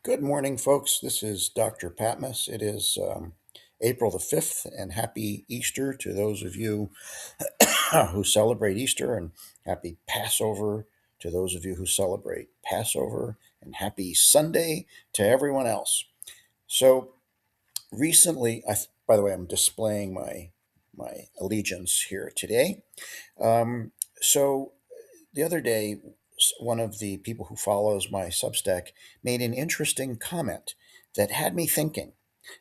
Good morning, folks. This is Dr. Patmos. It is April the 5th, and happy Easter to those of you who celebrate Easter, and happy Passover to those of you who celebrate Passover, and happy Sunday to everyone else. So, recently, by the way, I'm displaying my allegiance here today. Um, so, the other day, one of the people who follows my Substack made an interesting comment that had me thinking.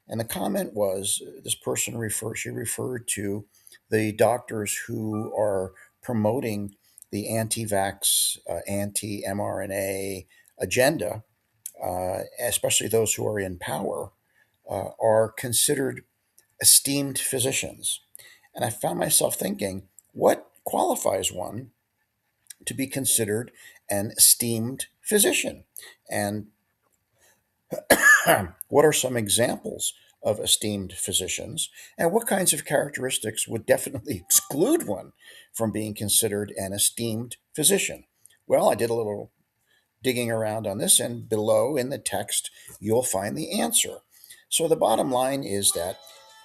And the comment was this person she referred to the doctors who are promoting the anti-vax, anti-mRNA agenda, especially those who are in power, are considered esteemed physicians. And I found myself thinking, what qualifies one to be considered an esteemed physician? And what are some examples of esteemed physicians? And what kinds of characteristics would definitely exclude one from being considered an esteemed physician? Well, I did a little digging around on this, and below in the text, you'll find the answer. So the bottom line is that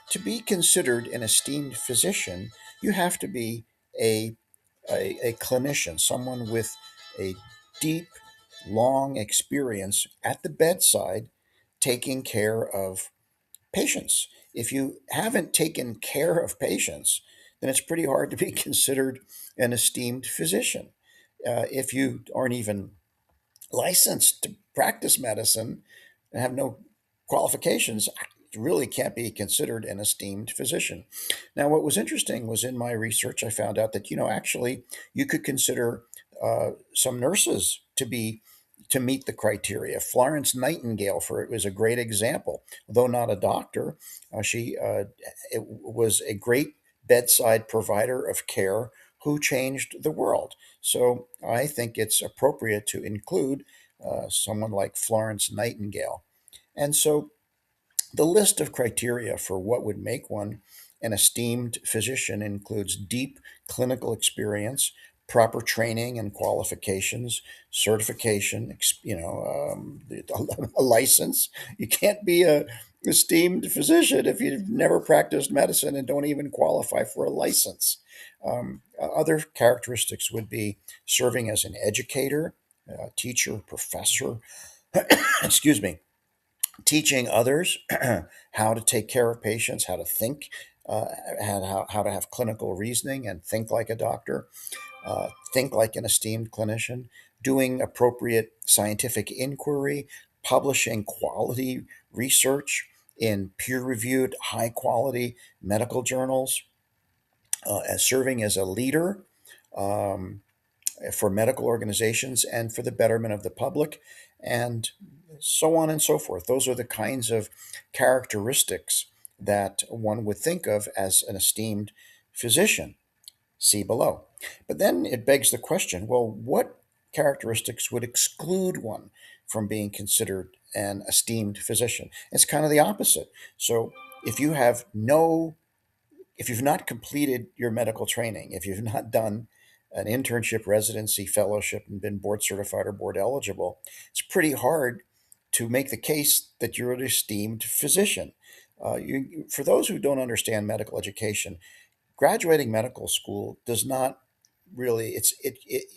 to be considered an esteemed physician, you have to be a a clinician, someone with a deep, long experience at the bedside taking care of patients. If you haven't taken care of patients, then it's pretty hard to be considered an esteemed physician. If you aren't even licensed to practice medicine and have no qualifications, really can't be considered an esteemed physician. Now, what was interesting was in my research, I found out that, actually you could consider some nurses to meet the criteria. Florence Nightingale, for it was a great example. Though not a doctor, she it was a great bedside provider of care who changed the world. So I think it's appropriate to include someone like Florence Nightingale. And so the list of criteria for what would make one an esteemed physician includes deep clinical experience, proper training and qualifications, certification, a license. You can't be a esteemed physician if you've never practiced medicine and don't even qualify for a license. Other characteristics would be serving as an educator, teacher, professor, excuse me, teaching others how to take care of patients, how to think, how to have clinical reasoning and think like a doctor, think like an esteemed clinician, doing appropriate scientific inquiry, publishing quality research in peer reviewed, high quality medical journals, as serving as a leader. Um, for medical organizations and for the betterment of the public, and so on and so forth. Those are the kinds of characteristics that one would think of as an esteemed physician. See below. But then it begs the question, well, what characteristics would exclude one from being considered an esteemed physician? It's kind of the opposite. So if you have no if you've not completed your medical training, if you've not done an internship, residency, fellowship, and been board certified or board eligible, it's pretty hard to make the case that you're an esteemed physician. For those who don't understand medical education, graduating medical school does not really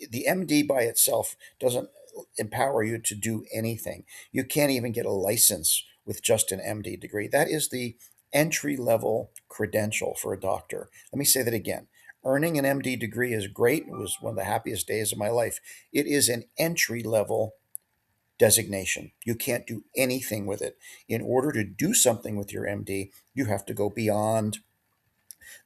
the MD by itself doesn't empower you to do anything. You can't even get a license with just an MD degree. That is the entry level credential for a doctor. Let me say that again. Earning an MD degree is great. It was one of the happiest days of my life. It is an entry level designation. You can't do anything with it. In order to do something with your MD, you have to go beyond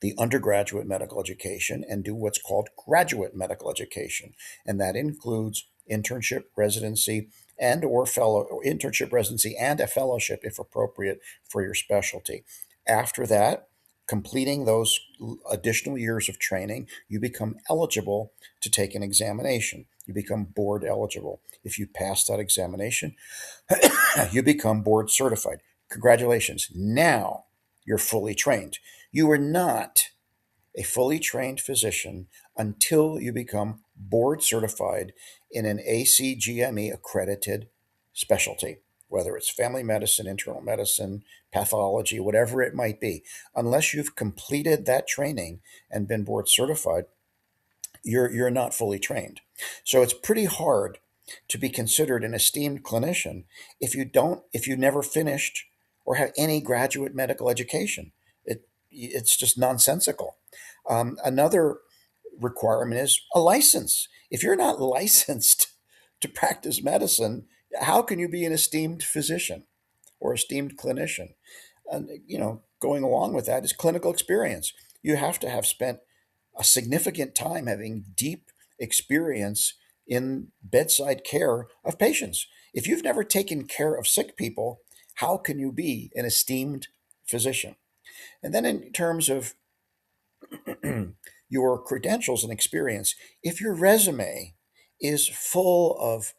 the undergraduate medical education and do what's called graduate medical education. And that includes internship, residency, and or internship, residency, and a fellowship if appropriate for your specialty. After that, completing those additional years of training, you become eligible to take an examination. You become board eligible. If you pass that examination, you become board certified. Congratulations. Now you're fully trained. You are not a fully trained physician until you become board certified in an ACGME accredited specialty. whether it's family medicine, internal medicine, pathology, whatever it might be, unless you've completed that training and been board certified, you're not fully trained. So it's pretty hard to be considered an esteemed clinician if you never finished or have any graduate medical education. It's just nonsensical. Another requirement is a license. If you're not licensed to practice medicine, how can you be an esteemed physician or esteemed clinician? And going along with that is clinical experience. You have to have spent a significant time having deep experience in bedside care of patients. If you've never taken care of sick people, how can you be an esteemed physician? And then, in terms of your credentials and experience, if your resume is full of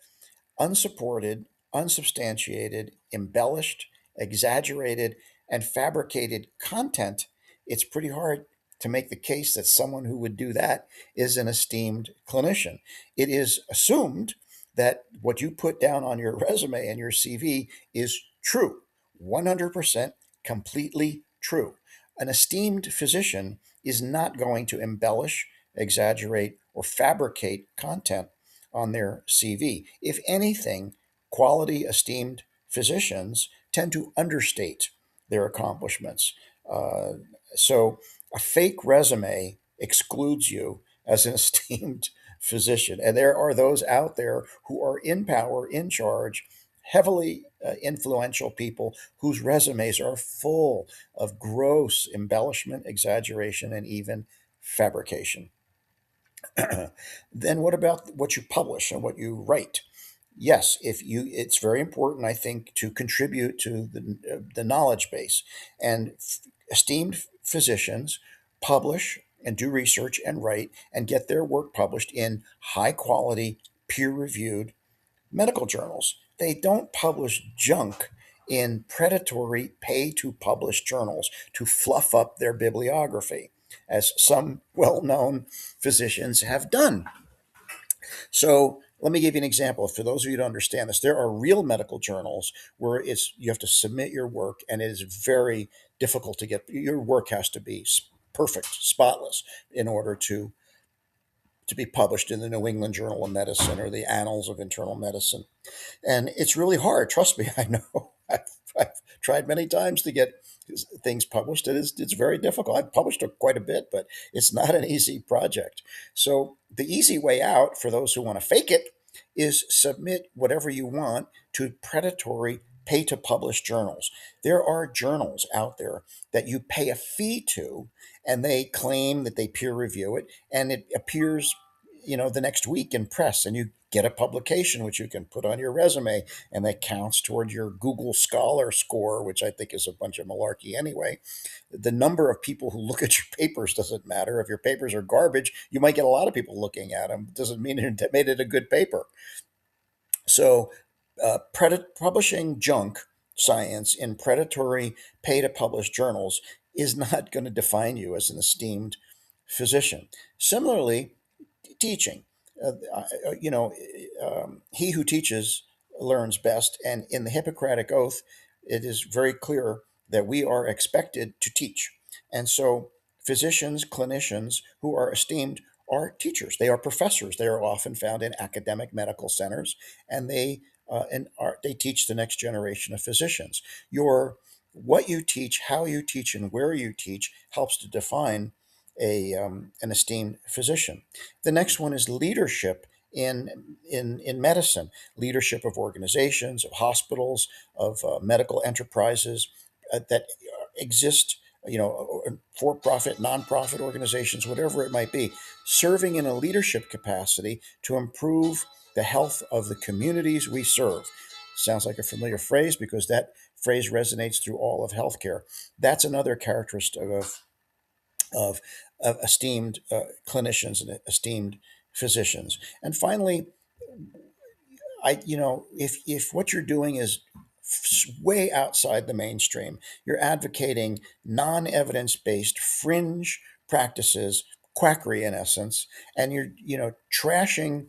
unsupported, unsubstantiated, embellished, exaggerated, and fabricated content, it's pretty hard to make the case that someone who would do that is an esteemed clinician. It is assumed that what you put down on your resume and your CV is true, 100% completely true. An esteemed physician is not going to embellish, exaggerate, or fabricate content on their CV. If anything, quality, esteemed physicians tend to understate their accomplishments. Uh, so a fake resume excludes you as an esteemed physician. And there are those out there who are in power, in charge, heavily influential people whose resumes are full of gross embellishment, exaggeration, and even fabrication. Then what about what you publish and what you write? Yes, if you, it's very important, I think, to contribute to the knowledge base. And esteemed physicians publish and do research and write and get their work published in high quality, peer reviewed medical journals. They don't publish junk in predatory pay to publish journals to fluff up their bibliography, as some well known physicians have done. So let me give you an example. For those of you who don't understand this, there are real medical journals where you have to submit your work, and it is very difficult to get. Your work has to be perfect, spotless, in order to be published in the New England Journal of Medicine or the Annals of Internal Medicine. And it's really hard. Trust me, I know. I've tried many times to get things published. It's very difficult. I've published quite a bit, but it's not an easy project. So the easy way out for those who want to fake it is submit whatever you want to predatory pay to publish journals. There are journals out there that you pay a fee to, and they claim that they peer review it, and it appears the next week in press, and you get a publication which you can put on your resume, and that counts toward your Google Scholar score, which I think is a bunch of malarkey anyway. The number of people who look at your papers doesn't matter. If your papers are garbage, you might get a lot of people looking at them. It doesn't mean it made it a good paper. So, publishing junk science in predatory pay to publish journals is not going to define you as an esteemed physician. Similarly, teaching. He who teaches learns best. And in the Hippocratic Oath, it is very clear that we are expected to teach. And so, physicians, clinicians who are esteemed are teachers. They are professors. They are often found in academic medical centers, and they teach the next generation of physicians. Your What you teach, how you teach, and where you teach helps to define an esteemed physician. The next one is leadership in medicine, leadership of organizations, of hospitals, of medical enterprises that exist, for-profit, non-profit organizations, whatever it might be, serving in a leadership capacity to improve the health of the communities we serve. Sounds like a familiar phrase because that phrase resonates through all of healthcare. That's another characteristic of, of esteemed clinicians and esteemed physicians. And finally, if what you're doing is way outside the mainstream, you're advocating non-evidence based fringe practices, quackery in essence, and you're trashing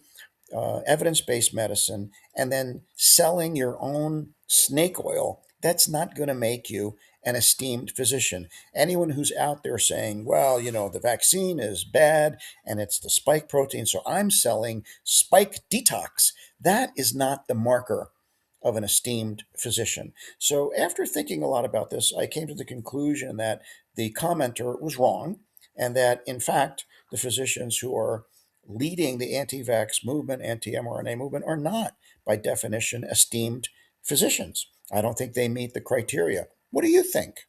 evidence based medicine, and then selling your own snake oil, that's not going to make you an esteemed physician. Anyone who's out there saying, well, the vaccine is bad and it's the spike protein, so I'm selling spike detox, that is not the marker of an esteemed physician. So, after thinking a lot about this, I came to the conclusion that the commenter was wrong, and that, in fact, the physicians who are leading the anti vax movement, anti mRNA movement, are not, by definition, esteemed physicians. I don't think they meet the criteria. What do you think?